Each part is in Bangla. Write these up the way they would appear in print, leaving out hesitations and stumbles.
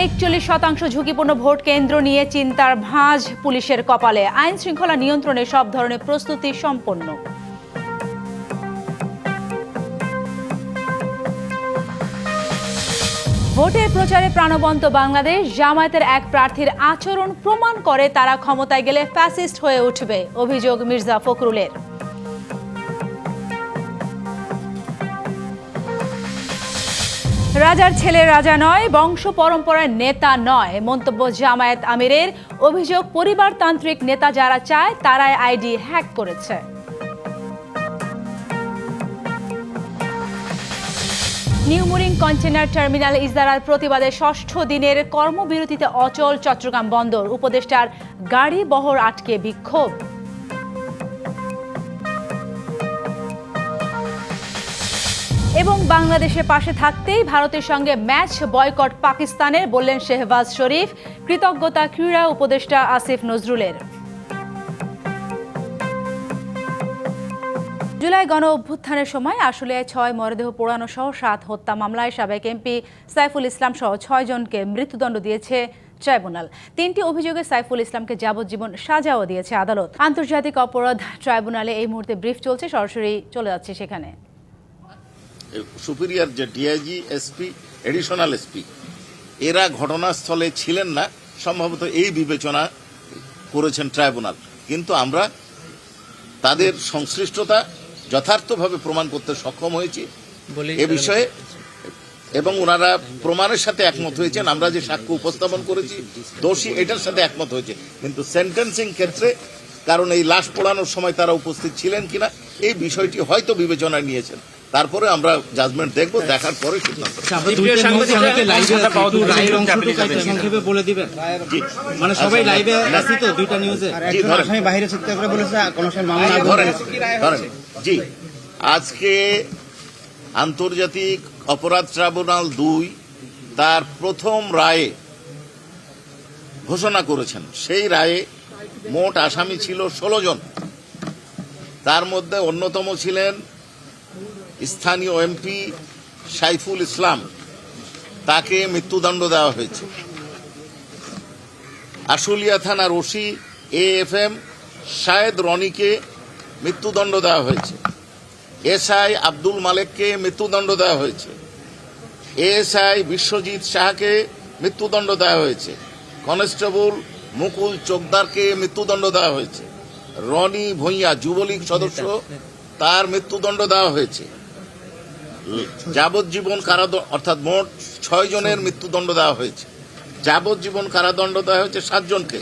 41% ঝুঁকিপূর্ণ ভোট কেন্দ্র নিয়ে চিন্তার ভাঁজ পুলিশের কপালে। আইন শৃঙ্খলা নিয়ন্ত্রণে সব ধরনের প্রস্তুতি সম্পন্ন। ভোটের প্রচারে প্রাণবন্ত বাংলাদেশ। জামায়াতের এক প্রার্থীর আচরণ প্রমাণ করে তারা ক্ষমতায় গেলে ফ্যাসিস্ট হয়ে উঠবে, অভিযোগ মির্জা ফখরুলের। রাজার ছেলে রাজা নয়, বংশ পরম্পরার নেতা নয়, মন্তব্য জামায়াত আমিরের। অভিযোগ পরিবারতান্ত্রিক নেতা যারা চায় তারাই আইডি হ্যাক করেছে। নিউমুরিং কন্টেনার টার্মিনাল ইজারার প্রতিবাদে ৬ষ্ঠ দিনের কর্মবিরতিতে অচল চট্টগ্রাম বন্দর। উপদেষ্টার গাড়ি বহর আটকে বিক্ষোভ। এবং বাংলাদেশের পাশে থাকতেই ভারতের সঙ্গে ম্যাচ বয়কট পাকিস্তানের, বললেন শেহবাজ শরীফ। কৃতজ্ঞতা ক্রীড়া উপদেষ্টা আসিফ নজরুলের। জুলাই গণ অভ্যুত্থানের সময় আশুলিয়ায় ৬ মরদেহ পোড়ানো সহ ৭ হত্যা মামলায় সাবেক এমপি সাইফুল ইসলাম সহ ৬ জনকে মৃত্যুদণ্ড দিয়েছে ট্রাইব্যুনাল। ৩টি অভিযোগে সাইফুল ইসলামকে যাবজ্জীবন সাজাও দিয়েছে আদালত। আন্তর্জাতিক অপরাধ ট্রাইব্যুনালে এই মুহূর্তে ব্রিফ চলছে, সরাসরি চলে যাচ্ছে সেখানে। সুপিরিয়র যে ডিআইজি, এসপি, এডিশনাল এসপি এরা ঘটনাস্থলে ছিলেন না, সম্ভবত এই বিবেচনা করেছেন ট্রাইব্যুনাল। কিন্তু আমরা তাদের সংশ্লিষ্টতা যথার্থভাবে প্রমাণ করতে সক্ষম হয়েছি এ বিষয়ে, এবং ওনারা প্রমাণের সাথে একমত হয়েছেন। আমরা যে সাক্ষ্য উপস্থাপন করেছি দোষী এটার সাথে একমত হয়েছে, কিন্তু সেন্টেন্সিং ক্ষেত্রে, কারণ এই লাশ পোড়ানোর সময় তারা উপস্থিত ছিলেন কিনা এই বিষয়টি হয়তো বিবেচনায় নিয়েছেন। তারপরে আমরা জাজমেন্ট দেখব, দেখার পরে সিদ্ধান্ত। জি, আজকে আন্তর্জাতিক অপরাধ ট্রাইব্যুনাল ২ তার প্রথম রায়ে ঘোষণা করেছেন। সেই রায়ে মোট আসামি ছিল ১৬ জন। তার মধ্যে অন্যতম ছিলেন স্থানীয় এমপি সাইফুল ইসলাম, তাকে মৃত্যুদণ্ড দেওয়া হয়েছে। আশুলিয়া থানার ওসি AFM শাহেদ রনিকে মৃত্যুদণ্ড দেওয়া হয়েছে। এসআই আব্দুল মালেককে মৃত্যুদণ্ড দেওয়া হয়েছে। এএসআই বিশ্বজিৎ শাহকে মৃত্যুদণ্ড দেওয়া হয়েছে। কনস্টেবল মুকুল চোকদারকে মৃত্যুদণ্ড দেওয়া হয়েছে। রনি ভূঁইয়া যুবলীগ সদস্য, তার মৃত্যুদণ্ড দেওয়া হয়েছে। যাবজ্জীবন কারাদণ্ড, অর্থাৎ মোট ৬ জনের মৃত্যুদণ্ড দেওয়া হয়েছে। যাবজ্জীবন কারাদণ্ড দেওয়া হয়েছে ৭ জনকে।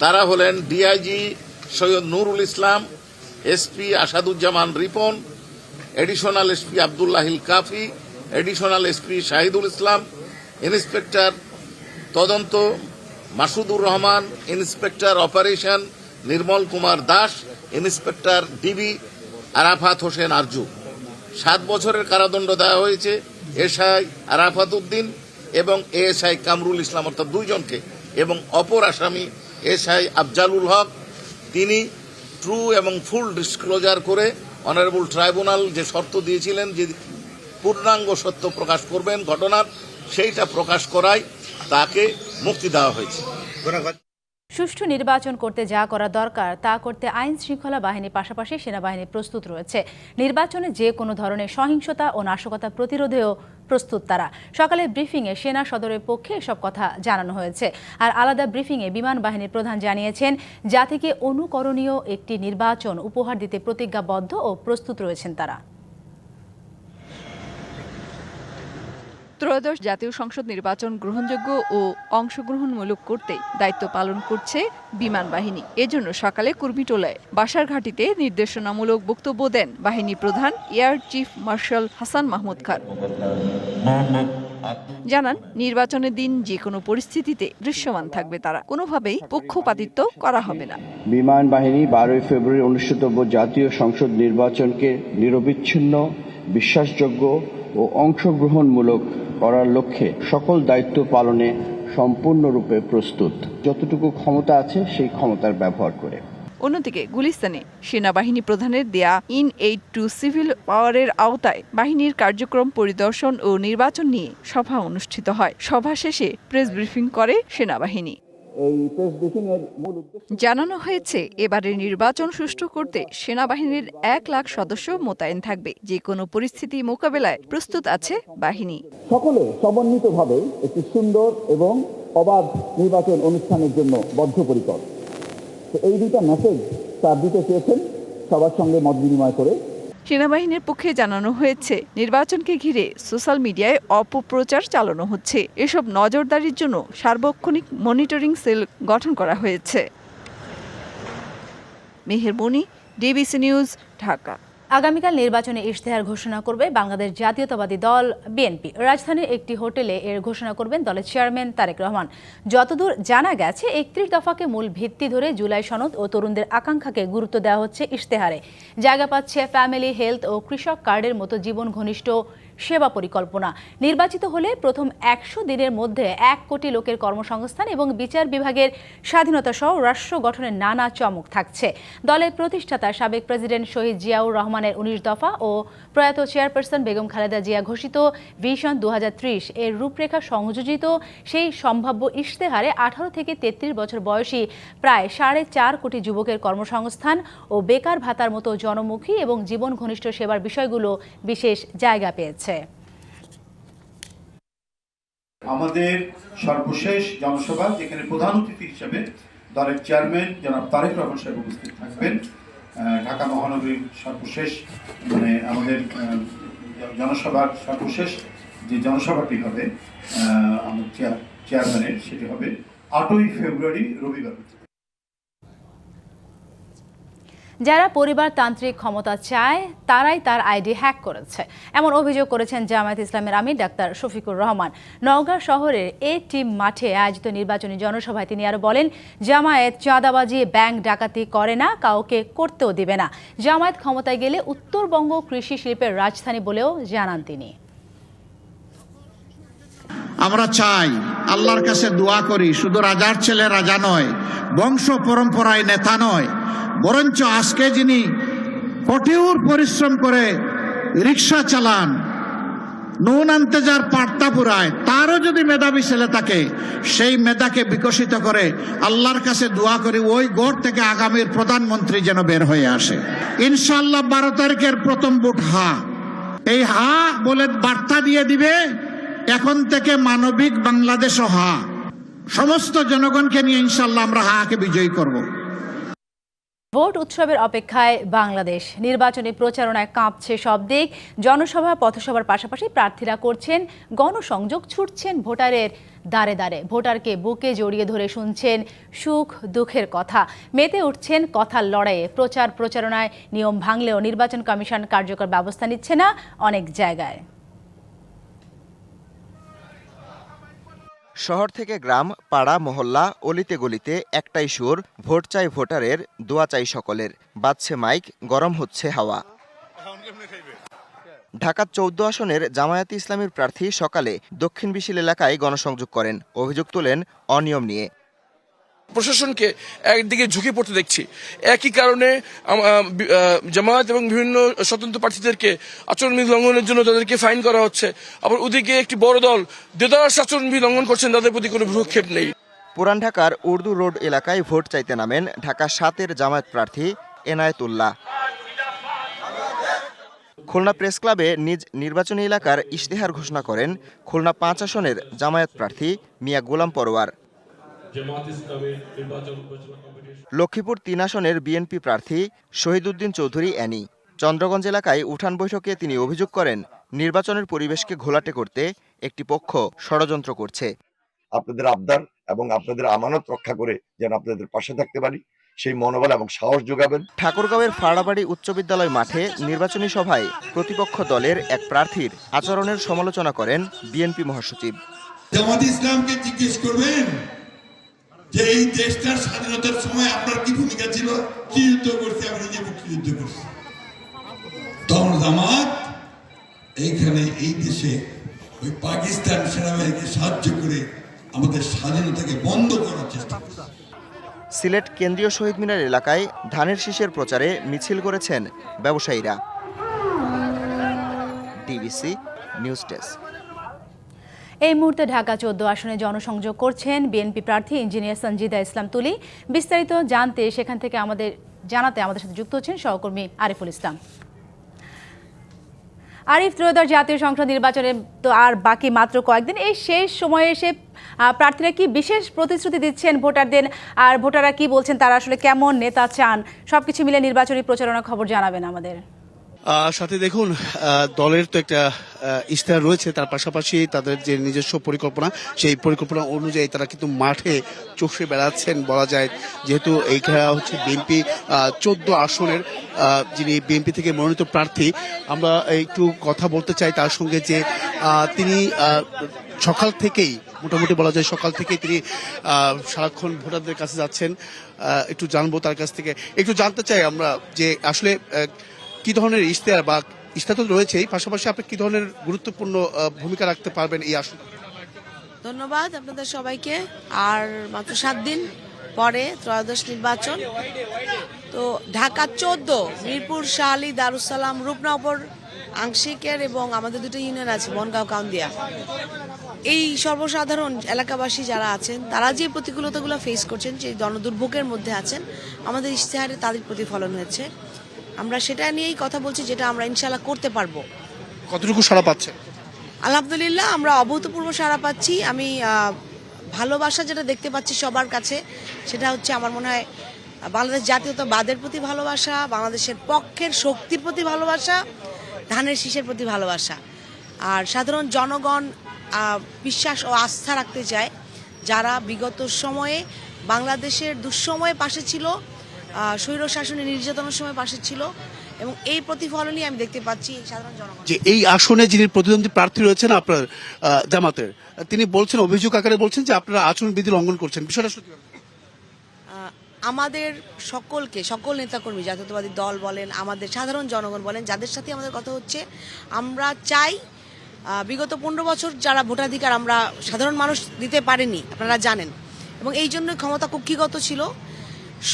তারা হলেন DIG Syed Nurul Islam, SP Asaduzzaman Ripon, additional SP Abdullahil Kafi, additional SP Shahidul Islam, inspector তদন্ত Masudur Rahman, inspector operation Nirmal Kumar Das, inspector DB Arafat Hossain Arju. ৭ বছরের কারাদণ্ড দেওয়া হয়েছে এসআই আরাফাত উদ্দিন এবং এএসআই কামরুল ইসলাম, অর্থাৎ 2 জনকে। এবং অপর আসামি এসআই আফজালুল হক, তিনি ট্রু এবং ফুল ডিসক্লোজার করে অনারেবল ট্রাইব্যুনাল যে শর্ত দিয়েছিলেন যে পূর্ণাঙ্গ সত্য প্রকাশ করবেন ঘটনার, সেইটা প্রকাশ করায় তাকে মুক্তি দেওয়া হয়েছে। সুষ্ঠু নির্বাচন করতে যা করা দরকার তা করতে আইন শৃঙ্খলা বাহিনীর পাশাপাশি সেনাবাহিনী প্রস্তুত রয়েছে। নির্বাচনে যে কোনো ধরনের সহিংসতা ও নাশকতা প্রতিরোধেও প্রস্তুত তারা। সকালে ব্রিফিংয়ে সেনা সদরের পক্ষে এসব কথা জানানো হয়েছে। আর আলাদা ব্রিফিংয়ে বিমান বাহিনীর প্রধান জানিয়েছেন, জাতিকে অনুকরণীয় একটি নির্বাচন উপহার দিতে প্রতিজ্ঞাবদ্ধ ও প্রস্তুত রয়েছেন তারা। ত্রয়োদশ জাতীয় সংসদ নির্বাচন গ্রহণযোগ্য ও অংশগ্রহণমূলক করতে দায়িত্ব পালন করছে বিমান বাহিনী। এজন্য সকালে কুর্মিটোলায় বাসার ঘাঁটিতে নির্দেশনামূলক বক্তব্য দেন বাহিনী প্রধান air chief marshal Hasan Mahmud Khan. জানান, নির্বাচনের দিন যে কোনো পরিস্থিতিতে দৃশ্যমান থাকবে তারা, কোনোভাবেই পক্ষপাতিত্ব করা হবে না। বিমান বাহিনী 12 ফেব্রুয়ারি অনুষ্ঠিতব্য জাতীয় সংসদ নির্বাচনকে নিরবিচ্ছিন্ন, বিশ্বাসযোগ্য ও অংশগ্রহণমূলক করার লক্ষ্যে সকল দায়িত্ব পালনে সম্পূর্ণরূপে প্রস্তুত, যতটুকু ক্ষমতা আছে সেই ক্ষমতার ব্যবহার করে। অন্যদিকে গুলিস্তানে সেনাবাহিনী প্রধানের দেয়া ইন-এইড টু সিভিল পাওয়ারের আওতায় বাহিনীর কার্যক্রম পরিদর্শন ও নির্বাচন নিয়ে সভা অনুষ্ঠিত হয়। সভা শেষে প্রেস ব্রিফিং করে সেনাবাহিনী। জানানো হয়েছে এবারের নির্বাচন সুষ্ঠু করতে সেনাবাহিনীর 1 লাখ সদস্য মোতায়েন থাকবে। যে কোনো পরিস্থিতি মোকাবেলায় প্রস্তুত আছে বাহিনী। সকলে সমন্বিতভাবে একটি সুন্দর এবং অবাধ নির্বাচন অনুষ্ঠানের জন্য বদ্ধপরিকর। তো এই দুইটা মেসেজ স্যার দিতে চেয়েছেন সবার সঙ্গে মত বিনিময় করে। সেনাবাহিনীর পক্ষে জানানো হয়েছে নির্বাচনকে ঘিরে সোশ্যাল মিডিয়ায় অপপ্রচার চালানো হচ্ছে। এসব নজরদারির জন্য সার্বক্ষণিক মনিটরিং সেল গঠন করা হয়েছে। মেহের বনি, ডিবিসি নিউজ, ঢাকা। আগামীকাল নির্বাচনে ইশতেহার ঘোষণা করবে বাংলাদেশ জাতীয়তাবাদী দল বিএনপি। রাজধানীর একটি হোটেলে এর ঘোষণা করবেন দলের চেয়ারম্যান তারেক রহমান। যতদূর জানা গেছে 31 দফাকে মূল ভিত্তি ধরে জুলাই সনদ ও তরুণদের আকাঙ্ক্ষাকে গুরুত্ব দেওয়া হচ্ছে ইশতেহারে। জায়গা পাচ্ছে ফ্যামিলি হেলথ ও কৃষক কার্ডের মতো জীবন ঘনিষ্ঠ সেবা পরিকল্পনা। নির্বাচিত হলে প্রথম 100 দিনের মধ্যে 1 কোটি লোকের কর্মসংস্থান এবং বিচার বিভাগের স্বাধীনতা সহ রাষ্ট্র গঠনের নানা চমক থাকছে। দলের প্রতিষ্ঠাতা সাবেক প্রেসিডেন্ট শহীদ জিয়াউর রহমানের 19 দফা ও প্রয়াত চেয়ারপারসন বেগম খালেদা জিয়া ঘোষিত ভিশন 2030 এর রূপরেখা সংযোজিত সেই সম্ভাব্য ইশতেহারে 18 থেকে 33 বছর বয়সী প্রায় 4.5 কোটি যুবকের কর্মসংস্থান ও বেকার ভাতার মতো জনমুখী এবং জীবন ঘনিষ্ঠ সেবার বিষয়গুলো বিশেষ জায়গা পেয়েছে। আমাদের সর্বশেষ জনসভা যেখানে প্রধান অতিথি হিসেবে দলের চেয়ারম্যান জনাব তারেক রহমান সাহেব উপস্থিত থাকবেন। ঢাকা মহানগরীর সর্বশেষ আমাদের জনসভার সর্বশেষ যে জনসভাটি হবে আমাদের চেয়ারম্যানের, সেটি হবে 8ই ফেব্রুয়ারি রবিবার। যারা পরিবারতান্ত্রিক ক্ষমতা চায় তারাই তার আইডি হ্যাক করেছে, এমন অভিযোগ করেছেন জামায়াত ইসলামের আমির ডাক্তার শফিকুর রহমান। নওগাঁ শহরের এ টিম মাঠে আয়োজিত নির্বাচনী জনসভায় তিনি আরো বলেন, জামায়াত চাঁদাবাজি ব্যাংক ডাকাতি করে না, কাউকে করতেও দিবে না। জামায়াত ক্ষমতায় গেলে উত্তরবঙ্গ কৃষি শিল্পের রাজধানী বলেও জানান তিনি। আমরা চাই, আল্লাহর কাছে দোয়া করি, শুধু রাজার ছেলে রাজা নয়, বংশ পরম্পরায় নেতা নয়, বরঞ্চ আজকে যিনি কঠোর পরিশ্রম করে রিক্সা চালান, নুন আনতে যার পাট্টা পুরায়, তারও যদি মেধাবী ছেলে থাকে, সেই মেধাকে বিকশিত করে আল্লাহর কাছে দোয়া করি ওই গড় থেকে আগামীর প্রধানমন্ত্রী যেন বের হয়ে আসে। ইনশাআল্লাহ 12 তারিখের প্রথম ভোট হা, এই হা বলে বার্তা দিয়ে দিবে এখন থেকে মানবিক বাংলাদেশও হা। সমস্ত জনগণকে নিয়ে ইনশাআল্লাহ আমরা হাকে বিজয়ী করব। ভোট উৎসবের অপেক্ষায় বাংলাদেশ। নির্বাচনী প্রচারণায় কাঁপছে সব দিক। জনসভা পথসভার পাশাপাশি প্রার্থীরা করছেন গণসংযোগ, ছুটছেন ভোটারের দাঁড়ে দাঁড়ে, ভোটারকে বুকে জড়িয়ে ধরে শুনছেন সুখ দুঃখের কথা, মেতে উঠছেন কথার লড়াইয়ে। প্রচারণায় নিয়ম ভাঙলেও নির্বাচন কমিশন কার্যকর ব্যবস্থা নিচ্ছে না অনেক জায়গায়। শহর থেকে গ্রাম, পাড়া, মহল্লা, অলিতে গলিতে একটাই সুর, ভোট চাই ভোটারের, দোয়া চাই সকলের। বাজছে মাইক, গরম হচ্ছে হাওয়া। ঢাকা 14 আসনের জামায়াতে ইসলামীর প্রার্থী সকালে দক্ষিণ বিশিল এলাকায় গণসংযোগ করেন। অভিযোগ তোলেন অনিয়ম নিয়ে। প্রশাসনকে একদিকে ঝুঁকে পড়তে দেখছি, একই কারণে জামায়াত এবং বিভিন্ন স্বতন্ত্র প্রার্থীদেরকে আচরণবিধি লঙ্ঘনের জন্য তাদেরকে ফাইন করা হচ্ছে। আবার ওদিকে একটি বড় দল দেদারস আচরণবিধি লঙ্ঘন করছেন, তাদের প্রতি কোনো ভ্রুক্ষেপ নেই। পুরান ঢাকার উর্দু রোড এলাকায় ভোট চাইতে নামেন ঢাকা 7-এর জামায়াত প্রার্থী এনায়েতুল্লাহ। খুলনা প্রেস ক্লাবে নিজ নির্বাচনী এলাকার ইশতেহার ঘোষণা করেন খুলনা 5 আসনের জামায়াত প্রার্থী মিয়া গোলাম পরোয়ার। লক্ষ্মীপুর 3 আসনের বিএনপি প্রার্থী শহীদউদ্দিন চৌধুরী অ্যানি। চন্দ্রগঞ্জ এলাকায় উঠান বৈঠকে তিনি অভিযোগ করেন নির্বাচনের পরিবেশকে ঘোলাটে করতে একটি পক্ষ ষড়যন্ত্র করছে। আপনাদের আবদার এবং আপনাদের আমানত রক্ষা করে যেন আপনাদের পাশে থাকতে পারি, সেই মনোবল এবং সাহস যোগাবেন। ঠাকুরগাঁওয়ের ফাড়াবাড়ি উচ্চ বিদ্যালয় মাঠে নির্বাচনী সভায় প্রতিপক্ষ দলের এক প্রার্থীর আচরণের সমালোচনা করেন বিএনপি মহাসচিব। জামায়াতে ইসলামকে জিজ্ঞেস করবেন যে এই দেশটার স্বাধীনতার সময় আপনার কি ভূমিকা ছিল, কি যুদ্ধ করছে, আপনি যে মুক্তিযুদ্ধ করছে। তখন জামাত এইখানে এই দেশে ওই পাকিস্তান সেনাবাহিনীকে সাহায্য করে আমাদের স্বাধীনতাকে বন্ধ করার চেষ্টা করছে। সিলেট কেন্দ্রীয় শহীদ মিনার এলাকায় ধানের শীষের প্রচারে মিছিল করেছেন ব্যবসায়ীরা। DBC news desk. এই মুহূর্তে ঢাকা 14 আসনে জনসংযোগ করছেন বিএনপি প্রার্থী ইঞ্জিনিয়ার সঞ্জিদা ইসলাম তুলি। বিস্তারিত জানতে সেখান থেকে জানাতে আমাদের সাথে যুক্ত হচ্ছেন সহকর্মী আরিফুল ইসলাম। আরিফ, ত্রয়োদশ জাতীয় সংসদ নির্বাচনে তো আর বাকি মাত্র কয়েকদিন, এই শেষ সময়ে এসে প্রার্থীরা কি বিশেষ প্রতিশ্রুতি দিচ্ছেন ভোটারদের, আর ভোটাররা কি বলছেন, তারা আসলে কেমন নেতা চান, সবকিছু মিলে নির্বাচনী প্রচারণা খবর জানাবেন আমাদের। সাথে দেখুন, দলের তো একটা ইশতেহার রয়েছে, তার পাশাপাশি তাদের যে নিজস্ব পরিকল্পনা, সেই পরিকল্পনা অনুযায়ী তারা কিন্তু মাঠে চষে বেড়াচ্ছেন বলা যায়। যেহেতু এইখানে হচ্ছে বিএনপি 14 আসনের যিনি বিএনপি থেকে মনোনীত প্রার্থী, আমরা একটু কথা বলতে চাই তার সঙ্গে যে তিনি সকাল থেকেই মোটামুটি বলা যায় সকাল থেকেই তিনি সারাক্ষণ ভোটারদের কাছে যাচ্ছেন। একটু জানবো তার কাছ থেকে, একটু জানতে চাই আমরা যে আসলে কি ধরনের ইশতেহার বা ইশতেহার তো রয়েছেই, পাশাপাশি আপনি কি ধরনের গুরুত্বপূর্ণ ভূমিকা রাখতে পারবেন এই আসন? ধন্যবাদ আপনাদের সবাইকে। আর মাত্র 7 দিন পরে ত্রয়োদশ নির্বাচন। তো ঢাকা 14, মিরপুর, শাহালি, দারুসালাম, রূপনগর আংশিকের এবং আমাদের দুটো ইউনিয়ন আছে বনগাঁও, কাউন্দিয়া, এই সর্বসাধারণ এলাকাবাসী যারা আছেন তারা যে প্রতিকূলতাগুলো ফেস করছেন, যে জনদুর্ভোগের মধ্যে আছেন, আমাদের ইশতেহারে তাদের প্রতিফলন হয়েছে। আমরা সেটা নিয়েই কথা বলছি, যেটা আমরা ইনশাল্লাহ করতে পারবো। কতটুকু সাড়া পাচ্ছে? আলহামদুলিল্লাহ, আমরা অভূতপূর্ব সাড়া পাচ্ছি। আমি ভালোবাসা যেটা দেখতে পাচ্ছি সবার কাছে, সেটা হচ্ছে আমার মনে হয় বাংলাদেশ জাতীয়তাবাদের প্রতি ভালোবাসা, বাংলাদেশের পক্ষের শক্তির প্রতি ভালোবাসা, ধানের শীষের প্রতি ভালোবাসা। আর সাধারণ জনগণ বিশ্বাস ও আস্থা রাখতে চায়, যারা বিগত সময়ে বাংলাদেশের দুঃসময়ে পাশে ছিল, স্বৈর শাসনের নির্যাতনের সময় পাশে ছিল, এবং এই প্রতিফলনই আমি দেখতে পাচ্ছি সাধারণ জনগণ। যে এই আসনে যিনি প্রতিদ্বন্দ্বী প্রার্থী রয়েছেন আপনার জামাতের, তিনি বলছেন, অভিযোগ আকারে বলছেন যে আপনারা আচরণবিধি লঙ্ঘন করছেন, বিষয়টা আসলে আমাদের সকলকে, সকল নেতাকর্মী, জাতীয়তাবাদী দল বলেন, আমাদের সাধারণ জনগণ বলেন, যাদের সাথে আমাদের কথা হচ্ছে, আমরা চাই বিগত 15 বছর যারা ভোটাধিকার আমরা সাধারণ মানুষ দিতে পারেনি, আপনারা জানেন, এবং এই জন্য ক্ষমতা কুক্ষিগত ছিল,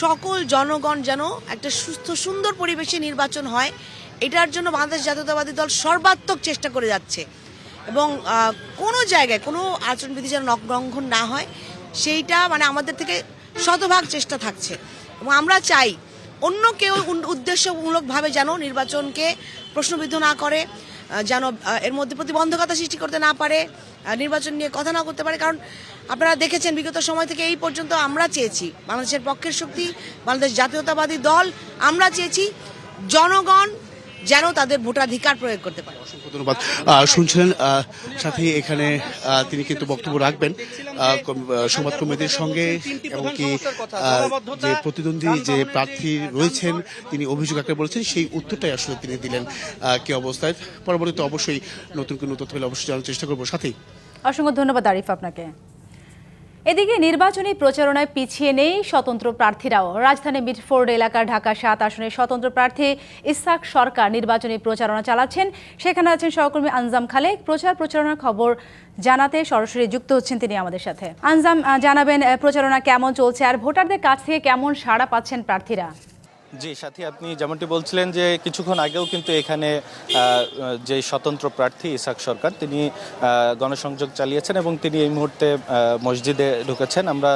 সকল জনগণ যেন একটা সুস্থ সুন্দর পরিবেশে নির্বাচন হয়, এটার জন্য বাংলাদেশ জাতীয়তাবাদী দল সর্বাত্মক চেষ্টা করে যাচ্ছে। এবং কোনো জায়গায় কোনো আচরণবিধি যেন লঙ্ঘন না হয়, সেইটা মানে আমাদের থেকে শতভাগ চেষ্টা থাকছে। এবং আমরা চাই অন্য কেউ উদ্দেশ্যমূলকভাবে যেন নির্বাচনকে প্রশ্নবিদ্ধ না করে, যেন এর মধ্যে প্রতিবন্ধকতা সৃষ্টি করতে না পারে, নির্বাচন নিয়ে কথা না করতে পারে। কারণ আপনারা দেখেছেন বিগত সময় থেকে এই পর্যন্ত আমরা চেয়েছি, বাংলাদেশের পক্ষের শক্তি, বাংলাদেশ জাতীয়তাবাদী দল, আমরা চেয়েছি জনগণ যেন তাদের ভোটাধিকার প্রয়োগ করতে পারে। অসংখ্য ধন্যবাদ। শুনছিলেন, সাথে এখানে তিনি কিন্তু বক্তব্য রাখবেন সংবাদ কর্মীদের সঙ্গে, এবং কি যে প্রতিদ্বন্দ্বী যে প্রার্থী রয়েছেন তিনি অভিযোগ আকারে বলেছেন, সেই উত্তরটাই আসলে তিনি দিলেন কি অবস্থায়। পরবর্তীতে অবশ্যই নতুন কোনো তথ্য হলে অবশ্যই জানার চেষ্টা করবো। সাথেই অসংখ্য ধন্যবাদ আরিফ আপনাকে। এদিকে নির্বাচনী প্রচারণায় পিছিয়ে নেই স্বতন্ত্র প্রার্থীরাও। রাজধানী মিডফোর্ড এলাকার ঢাকা 7 আসনের স্বতন্ত্র প্রার্থী ইসহাক সরকার নির্বাচনী প্রচারণা চালাচ্ছেন। সেখানে আছেন সহকর্মী আনজাম খালেক। প্রচারণার খবর জানাতে সরাসরি যুক্ত হচ্ছেন তিনি আমাদের সাথে। আনজাম, জানাবেন প্রচারণা কেমন চলছে, আর ভোটারদের কাছ থেকে কেমন সাড়া পাচ্ছেন প্রার্থীরা? জি সাথী, আপনি যেমনটি বলছিলেন যে কিছুক্ষণ আগেও কিন্তু এখানে যে স্বতন্ত্র প্রার্থী ইসহাক সরকার তিনি গণসংযোগ চালিয়েছেন, এবং তিনি এই মুহূর্তে মসজিদে ঢুকেছেন। আমরা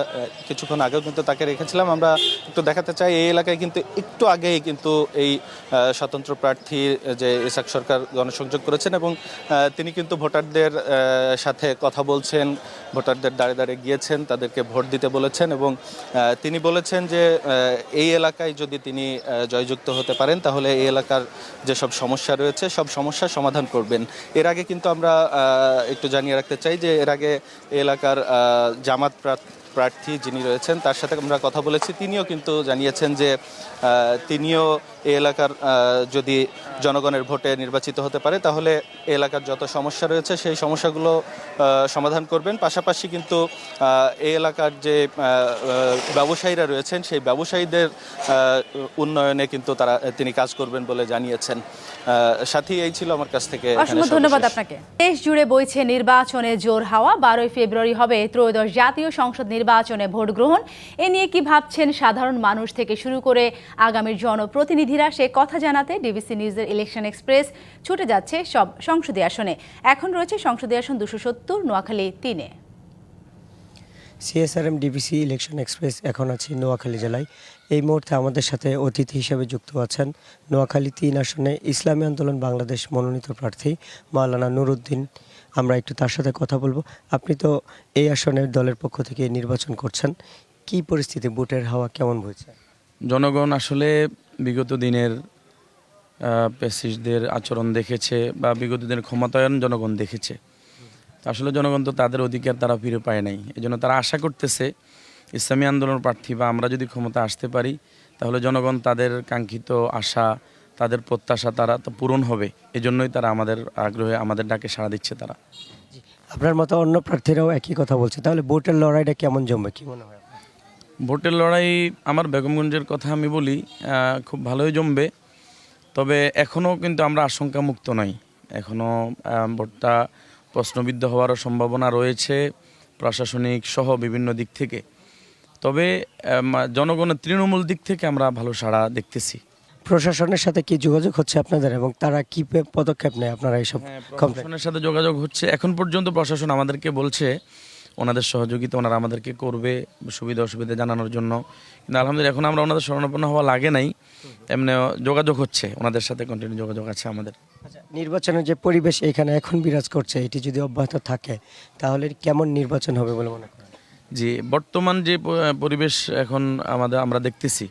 কিছুক্ষণ আগেও কিন্তু তাকে রেখেছিলাম। আমরা একটু দেখাতে চাই, এই এলাকায় কিন্তু একটু আগেই কিন্তু এই স্বতন্ত্র প্রার্থী যে ইসহাক সরকার গণসংযোগ করেছেন, এবং তিনি কিন্তু ভোটারদের সাথে কথা বলছেন, ভোটারদের দাঁড়ে দাঁড়িয়ে গিয়েছেন, তাদেরকে ভোট দিতে বলেছেন, এবং তিনি বলেছেন যে এই এলাকায় যদি তিনি জয়যুক্ত হতে পারেন তাহলে এই এলাকার যেসব সমস্যা রয়েছে সব সমস্যার সমাধান করবেন। এর আগে কিন্তু আমরা একটু জানিয়ে রাখতে চাই যে এর আগে এই এলাকার জামাত প্রার্থী যিনি রয়েছেন তার সাথে আমরা কথা বলেছি, তিনিও কিন্তু জানিয়েছেন যে তিনিও এই এলাকার যদি জনগণের ভোটে নির্বাচিত হতে পারে তাহলে এলাকার যত সমস্যা রয়েছে সেই সমস্যাগুলো সমাধান করবেন। পাশাপাশি কিন্তু এই এলাকার যে ব্যবসায়ীরা রয়েছেন সেই ব্যবসায়ীদের উন্নয়নে কিন্তু তিনি কাজ করবেন বলে জানিয়েছেন। সাথী, এই ছিল আমার কাছ থেকে। অসংখ্য ধন্যবাদ আপনাকে। দেশ জুড়ে বইছে নির্বাচনের জোর হাওয়া। 12 ফেব্রুয়ারি হবে ত্রয়োদশ জাতীয় সংসদ নির্বাচনে ভোট গ্রহণ, এ নিয়ে কি ভাবছেন সাধারণ মানুষ থেকে শুরু করে আগামীর জনপ্রতিনিধিরা, সে কথা জানাতে ডিবিসি নিউজের ইলেকশন এক্সপ্রেস ছুটে যাচ্ছে সব সংসদীয় আসনে। এখন রয়েছে সংসদীয় আসন 270, নোয়াখালী 3-এ। সিএসআরএম ডিবিসি ইলেকশন এক্সপ্রেস এখন আছে নোয়াখালী জেলায়। এই মুহূর্তে আমাদের সাথে অতিথি হিসেবে যুক্ত আছেন নোয়াখালী 3 আসনে ইসলামী আন্দোলন বাংলাদেশ মনোনীত প্রার্থী মাওলানা নুরুদ্দিন। আমরা একটু তার সাথে কথা বলবো। আপনি তো এই আসনের দলের পক্ষ থেকে নির্বাচন করছেন, কি পরিস্থিতি, ভোটের হাওয়া কেমন বইছে? জনগণ আসলে বিগত দিনের প্যাসিস্টদের আচরণ দেখেছে বা বিগত দিনের ক্ষমতায়ন জনগণ দেখেছে। আসলে জনগণ তো তাদের অধিকার তারা ফিরে পায় নাই, এজন্য তারা আশা করতেছে ইসলামী আন্দোলন প্রার্থী বা আমরা যদি ক্ষমতা আসতে পারি তাহলে জনগণ তাদের কাঙ্ক্ষিত আশা, তাদের প্রত্যাশা তারা তো পূরণ হবে। এজন্যই তারা আমাদের আগ্রহে আমাদের ডাকে সাড়া দিচ্ছে। তারা আপনার মতো অন্য প্রার্থীরাও একই কথা বলছে, তাহলে ভোটের লড়াইটা কেমন জমবে কি মনে হয়? ভোটের লড়াই আমার বেগমগঞ্জের কথা আমি বলি, খুব ভালোই জমবে। তবে এখনও কিন্তু আমরা আশঙ্কা মুক্ত নই, এখনও ভোটটা প্রশ্নবিদ্ধ হওয়ারও সম্ভাবনা রয়েছে প্রশাসনিক সহ বিভিন্ন দিক থেকে। তবে জনগণের তৃণমূল দিক থেকে আমরা ভালো সাড়া দেখতেছি। প্রশাসনের সাথে কি যোগাযোগ হচ্ছে আপনাদের এবং তারা কি পদক্ষেপ নেয় আপনারা এইসব? প্রশাসনের সাথে যোগাযোগ হচ্ছে, এখন পর্যন্ত প্রশাসন আমাদেরকে বলছে ওনাদের সহযোগিতা ওনারা আমাদেরকে করবে সুবিধা অসুবিধা জানানোর জন্য, কিন্তু আলহামদুলিল্লাহ এখন আমরা ওনাদের শরণাপন্ন হওয়া লাগে নাই, এমনি যোগাযোগ হচ্ছে, ওনাদের সাথে কন্টিনিউ যোগাযোগ আছে আমাদের। নির্বাচনের যে পরিবেশ এখানে এখন বিরাজ করছে, এটি যদি অব্যাহত থাকে তাহলে কেমন নির্বাচন হবে বলে মনে করেন? জি, বর্তমান যে পরিবেশ এখন আমরা দেখতেছি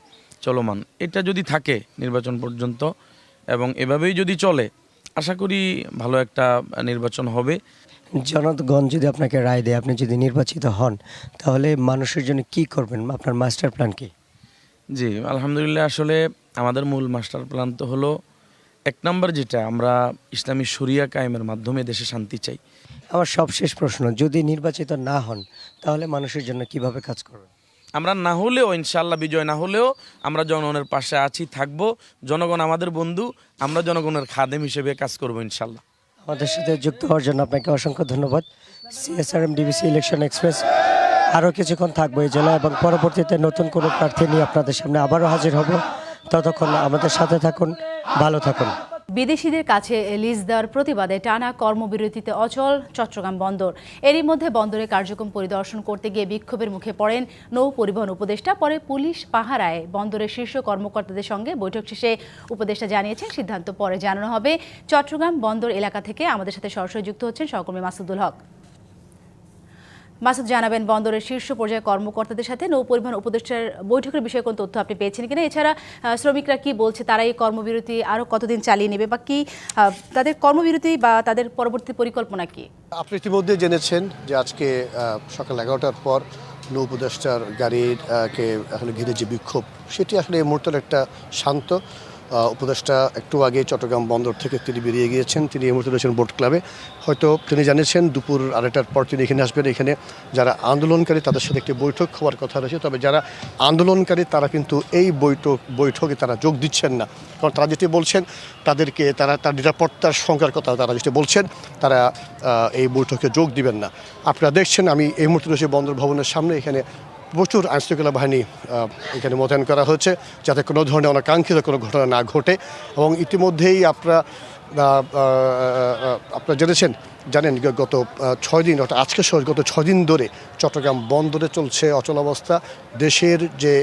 চলমান, এটা যদি থাকে নির্বাচন পর্যন্ত এবং এভাবেই যদি চলে, আশা করি ভালো একটা নির্বাচন হবে। জনগণ যদি আপনাকে রায় দেয়, আপনি যদি নির্বাচিত হন, তাহলে মানুষের জন্য কি করবেন? আপনার মাস্টার প্ল্যান কি? জি আলহামদুলিল্লাহ, আসলে আমাদের মূল মাস্টার প্ল্যান তো হলো 1 নম্বর যেটা, আমরা ইসলামী শরিয়া কায়েমের মাধ্যমে দেশে শান্তি চাই। আমার সবশেষ প্রশ্ন, যদি নির্বাচিত না হন তাহলে মানুষের জন্য কিভাবে কাজ করবেন? আমরা না হলেও ইনশাআল্লাহ বিজয় না হলেও আমরা জনগণের পাশে আছি, থাকবো। জনগণ আমাদের বন্ধু, আমরা জনগণের খাদেম হিসেবে কাজ করবো ইনশাআল্লাহ। আমাদের সাথে যুক্ত হওয়ার জন্য আপনাকে অসংখ্য ধন্যবাদ। সিএসআরএম ডিবিসি ইলেকশন এক্সপ্রেস আরও কিছুক্ষণ থাকবো এই জেলা এবং পরবর্তীতে নতুন কোনো প্রার্থী নিয়ে আপনাদের সামনে আবারও হাজির হব। ততক্ষণ আমাদের সাথে থাকুন, ভালো থাকুন। বিদেশিদের কাছে লিজ দেওয়ার প্রতিবাদে টানা কর্মবিরতিতে অচল চট্টগ্রাম বন্দর। এরই মধ্যে বন্দরে কার্যক্রম পরিদর্শন করতে গিয়ে বিক্ষোভের মুখে পড়েন নৌ পরিবহন উপদেষ্টা। পরে পুলিশ পাহারায় বন্দরের শীর্ষ কর্মকর্তাদের সঙ্গে বৈঠক শেষে উপদেষ্টা জানিয়েছেন সিদ্ধান্ত পরে জানানো হবে। চট্টগ্রাম বন্দর এলাকা থেকে আমাদের সাথে সরাসরি যুক্ত হচ্ছেন সহকর্মী মাসুদুল হক। মাসুদ, জানাবেন বন্দরের শীর্ষ পর্যায়ে কর্মকর্তাদের সাথে নৌ পরিবহন উপদেষ্টার বৈঠকের বিষয়ে কোন তথ্য আপনি পেয়েছেন কিনা? এছাড়া শ্রমিকরা কি বলছে, তারা এই কর্মবিরতি আরও কতদিন চালিয়ে নেবে বা কি তাদের কর্মবিরতি বা তাদের পরবর্তী পরিকল্পনা কি? আপনি ইতিমধ্যে জেনেছেন যে আজকে সকাল 11টার পর নৌ উপদেষ্টার গাড়িকে আসলে ঘিরে যে বিক্ষোভ, সেটি আসলে এই মুহূর্তের একটা শান্ত। উপদেষ্টা একটু আগে চট্টগ্রাম বন্দর থেকে তিনি বেরিয়ে গিয়েছেন, তিনি এই মুহূর্তে রয়েছেন বোট ক্লাবে। হয়তো তিনি জানিয়েছেন দুপুর 2টার পর তিনি এখানে আসবেন। এখানে যারা আন্দোলনকারী তাদের সাথে একটি বৈঠক হওয়ার কথা রয়েছে, তবে যারা আন্দোলনকারী তারা কিন্তু এই বৈঠকে তারা যোগ দিচ্ছেন না, কারণ তারা যেটি বলছেন তাদেরকে তার নিরাপত্তার সংখ্যার কথা তারা যেটি বলছেন, তারা এই বৈঠকে যোগ দিবেন না। আপনারা দেখছেন আমি এই মুহূর্তে রয়েছে বন্দর ভবনের সামনে। এখানে প্রচুর আইনশৃঙ্খলা বাহিনী এখানে মোতায়েন করা হয়েছে যাতে কোনো ধরনের অনাকাঙ্ক্ষিত কোনো ঘটনা না ঘটে। এবং ইতিমধ্যেই আপনারা জানেন গত 6 দিন, অর্থাৎ আজকে সহ গত 6 দিন ধরে চট্টগ্রাম বন্দরে চলছে অচলাবস্থা। দেশের যে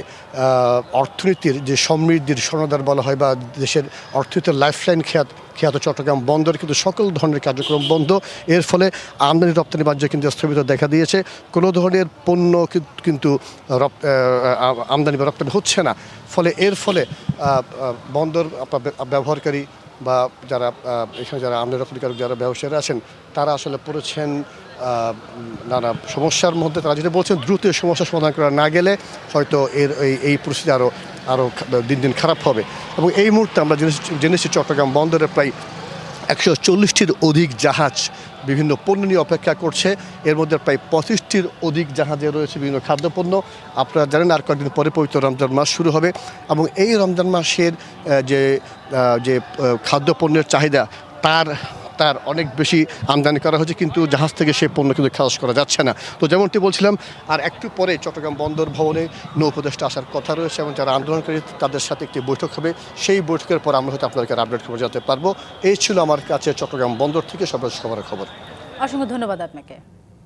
অর্থনীতির যে সমৃদ্ধির স্বর্ণদ্বার বলা হয় বা দেশের অর্থনীতির লাইফলাইন খ্যাত চট্টগ্রাম বন্দর কিন্তু সকল ধরনের কার্যক্রম বন্ধ। এর ফলে আমদানি রপ্তানি বাণিজ্য কিন্তু স্থগিত দেখা দিয়েছে। কোনো ধরনের পণ্য কিন্তু আমদানি বা রপ্তানি হচ্ছে না। এর ফলে বন্দর ব্যবহারকারী বা যারা এখানে যারা আমদানি রপ্তানিকারক যারা ব্যবসায়ীরা আছেন তারা আসলে পড়েছেন নানা সমস্যার মধ্যে। তারা যেটা বলছেন দ্রুত সমস্যার সমাধান করা না গেলে হয়তো এই পরিস্থিতি আরও দিন দিন খারাপ হবে। এবং এই মুহূর্তে আমরা জেনেছি চট্টগ্রাম বন্দরে প্রায় 140টির অধিক জাহাজ বিভিন্ন পণ্য নিয়ে অপেক্ষা করছে। এর মধ্যে প্রায় 25টির অধিক জাহাজে রয়েছে বিভিন্ন খাদ্যপণ্য। আপনারা জানেন আর কয়েকদিন পরে পবিত্র রমজান মাস শুরু হবে এবং এই রমজান মাসের যে খাদ্যপণ্যের চাহিদা তার অনেক বেশি আমদানি করা হচ্ছে, কিন্তু জাহাজ থেকে সেই পণ্য কিন্তু খালাস করা যাচ্ছে না। তো যেমনটি বলছিলাম, আর একটু পরে চট্টগ্রাম বন্দর ভবনে নৌ উপদেষ্টা আসার কথা রয়েছে এবং যারা আন্দোলনকারী তাদের সাথে একটি বৈঠক হবে। সেই বৈঠকের পর আমরা হয়তো আপনাদেরকে আপডেট খবর জানাতে পারবো। এই ছিল আমার কাছে চট্টগ্রাম বন্দর থেকে সর্বশেষ খবর। অসংখ্য ধন্যবাদ আপনাকে।